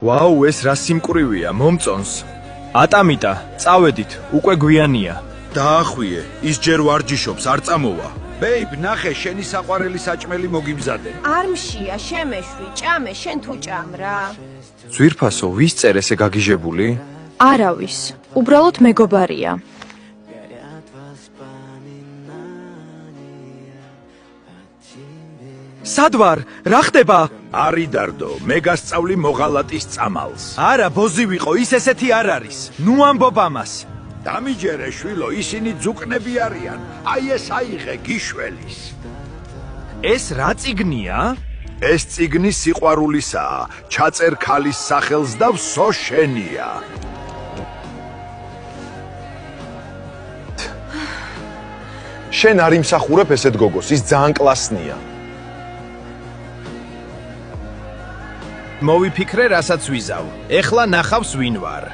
ვაუ, ეს რა სიმკვრივია, მომწონს. ატამიტა, წავედით, უკვე გვიანია. დაახვიე, ის ჯერ ვარჯიშობს, არ წამოვა. ბეიბ, ნახე, შენი საყვარელი საჭმელი მოგიმზადე. არ მშია, შემეშვი, ჭამე, შენ თუ ჭამ რა. ძვირფასო, ვის წერ ესე გაგიჟებული? არავის, უბრალოდ მეგობარია. სად ვარ? რა ხდება? არიდარდო, მე გასწავლი მოღალატის წამალს. არა, ბოზი ვიყო, ის ესეთი არ არის. ნუ ამბობ ამას. დამიჯერე შვილო, ისინი ძუკნები არიან. აი ეს აიღე გიშველის. ეს რა წიგნია? ეს წიგნი სიყვარულისაა, ჩაწერ ქალის სახელს და ვსო შენია. შენ არ იმსახურებ ესეთ გოგოს, ის ძალიან კლასნია. მოვიფიქრე, რასაც ვიზავ. ეხლა ნახავს ვინ ვარ.